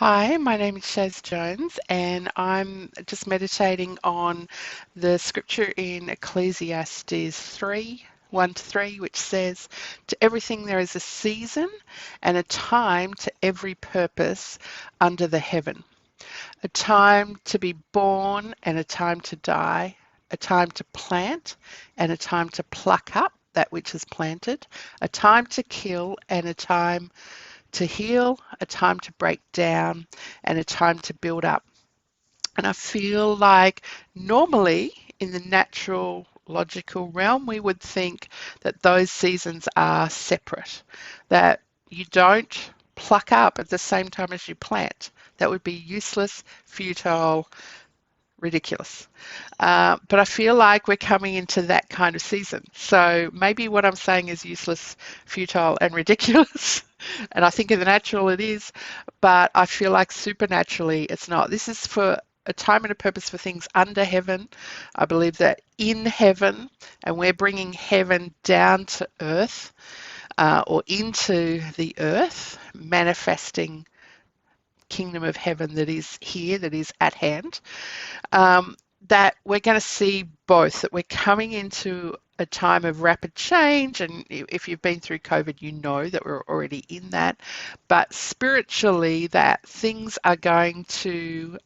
Hi, my name is Shaz Jones, and I'm just meditating on the scripture in Ecclesiastes 3 1 to 3, which says, "To everything there is a season and a time to every purpose under the heaven, a time to be born and a time to die, a time to plant and a time to pluck up that which is planted, a time to kill and a time to heal, a time to break down, and a time to build up." And I feel like normally in the natural logical realm, we would think that those seasons are separate, that you don't pluck up at the same time as you plant. That would be useless, futile, ridiculous. But I feel like we're coming into that kind of season. So maybe what I'm saying is useless, futile, and ridiculous. And I think in the natural it is, but I feel like supernaturally it's not. This is for a time and a purpose for things under heaven. I believe that in heaven, and we're bringing heaven down to earth or into the earth, manifesting kingdom of heaven that is here, that is at hand, um, that we're going to see both, that we're coming into a time of rapid change. And if you've been through COVID, you know that we're already in that. But spiritually, that things are going to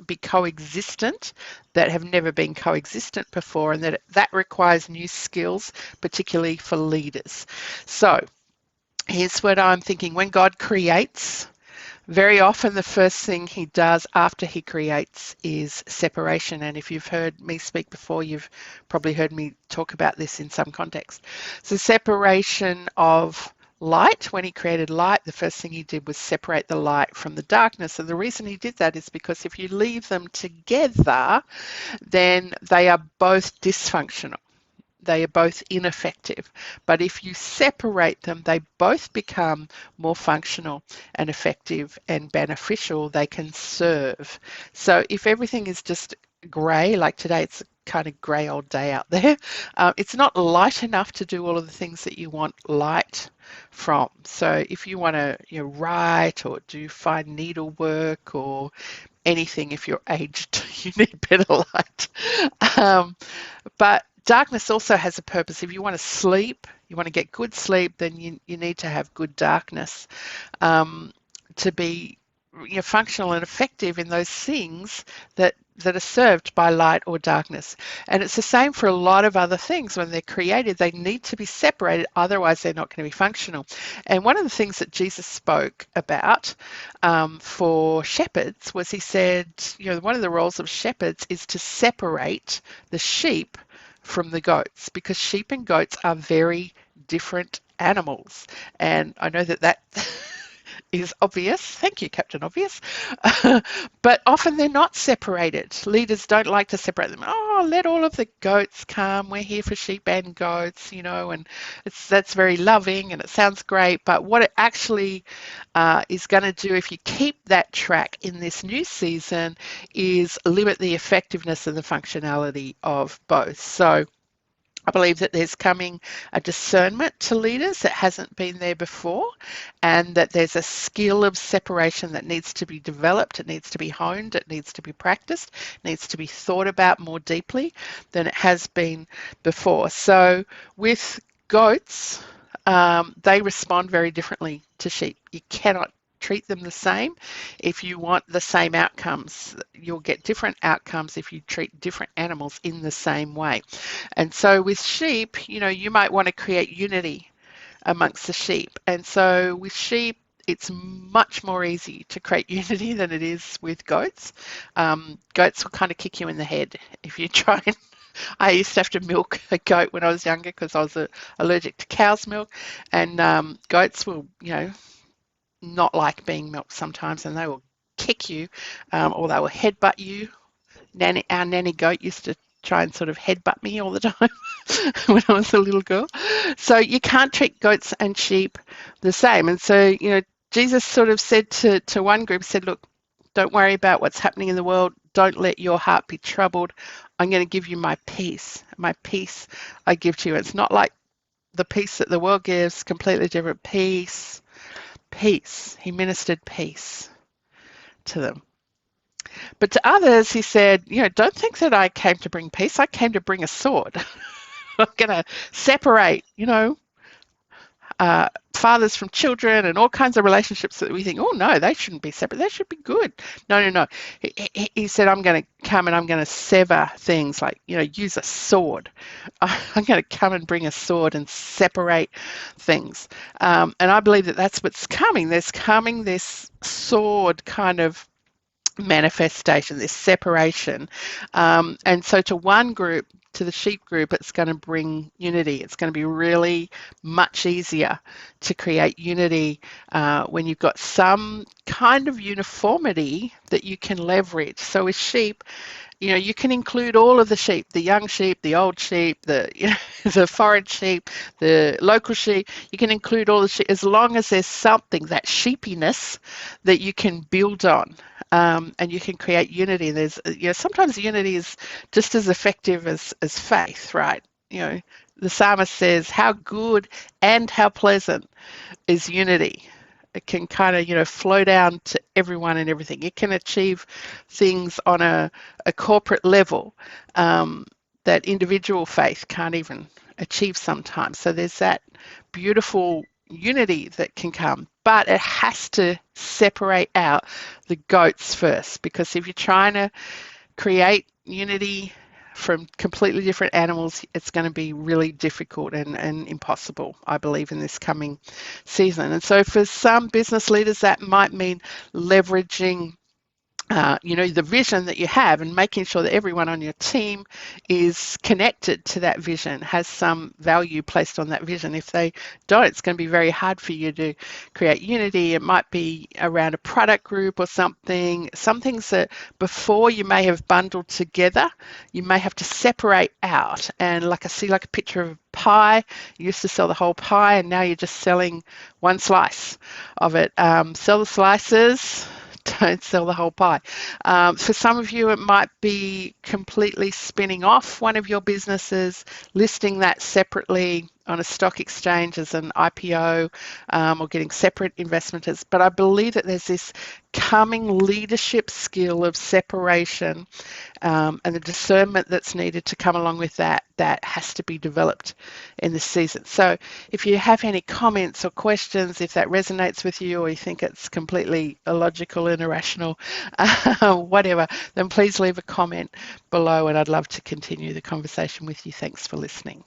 be coexistent that have never been coexistent before, and that requires new skills, particularly for leaders. So here's what I'm thinking. When God creates, very often, the first thing he does after he creates is separation. And if you've heard me speak before, you've probably heard me talk about this in some context. So, separation of light. When he created light, the first thing he did was separate the light from the darkness. And the reason he did that is because if you leave them together, then they are both dysfunctional. They are both ineffective. But if you separate them, they both become more functional and effective and beneficial. They can serve. So if everything is just grey, like today, it's a kind of grey old day out there, it's not light enough to do all of the things that you want light from. So if you want to write or do fine needlework or anything, if you're aged, you need better light. But darkness also has a purpose. If you want to sleep, you want to get good sleep, then you need to have good darkness to be functional and effective in those things that are served by light or darkness. And it's the same for a lot of other things. When they're created, they need to be separated, otherwise they're not going to be functional. And one of the things that Jesus spoke about for shepherds was he said, one of the roles of shepherds is to separate the sheep from the goats, because sheep and goats are very different animals. And I know that is obvious. Thank you, Captain Obvious. But often they're not separated. Leaders don't like to separate them. Oh, let all of the goats come. We're here for sheep and goats, and that's very loving and it sounds great. But what it actually is going to do if you keep that track in this new season is limit the effectiveness and the functionality of both. So I believe that there's coming a discernment to leaders that hasn't been there before, and that there's a skill of separation that needs to be developed, it needs to be honed, it needs to be practiced, it needs to be thought about more deeply than it has been before. So with goats, they respond very differently to sheep. You cannot treat them the same. If you want the same outcomes, you'll get different outcomes if you treat different animals in the same way. And so with sheep, you might want to create unity amongst the sheep. And so with sheep, it's much more easy to create unity than it is with goats. Goats will kind of kick you in the head if you try and I used to have to milk a goat when I was younger because I was allergic to cow's milk, and goats will, not like being milked sometimes, and they will kick you, or they will headbutt you. Our nanny goat used to try and sort of headbutt me all the time when I was a little girl. So you can't treat goats and sheep the same. And so, Jesus sort of said to one group, said, look, don't worry about what's happening in the world. Don't let your heart be troubled. I'm going to give you my peace. My peace I give to you. It's not like the peace that the world gives, completely different. Peace. He ministered peace. to them. But to others, he said, don't think that I came to bring peace. I came to bring a sword. I'm going to separate, fathers from children and all kinds of relationships that we think, oh no, they shouldn't be separate. They should be good. No, no, no. He said, I'm going to come and I'm going to sever things like, use a sword. I'm going to come and bring a sword and separate things. And I believe that that's what's coming. There's coming this sword kind of manifestation, this separation. And so to one group, to the sheep group, it's going to bring unity. It's going to be really much easier to create unity when you've got some kind of uniformity that you can leverage. So with sheep, you can include all of the sheep, the young sheep, the old sheep, the the foreign sheep, the local sheep. You can include all the sheep as long as there's something, that sheepiness, that you can build on. And you can create unity. There's, sometimes unity is just as effective as faith, right? The psalmist says, how good and how pleasant is unity. It can kind of, flow down to everyone and everything. It can achieve things on a corporate level that individual faith can't even achieve sometimes. So there's that beautiful unity that can come, but it has to separate out the goats first, because if you're trying to create unity from completely different animals, it's going to be really difficult and impossible, I believe, in this coming season. And so for some business leaders, that might mean leveraging the vision that you have and making sure that everyone on your team is connected to that vision, has some value placed on that vision. If they don't, it's going to be very hard for you to create unity. It might be around a product group or something. Some things that before you may have bundled together, you may have to separate out. And like I see like a picture of pie, you used to sell the whole pie and now you're just selling one slice of it. Sell the slices, don't sell the whole pie. For some of you, it might be completely spinning off one of your businesses, listing that separately on a stock exchange as an IPO, or getting separate investments. But I believe that there's this coming leadership skill of separation and the discernment that's needed to come along with that has to be developed in this season. So if you have any comments or questions, if that resonates with you or you think it's completely illogical and irrational, whatever, then please leave a comment below and I'd love to continue the conversation with you. Thanks for listening.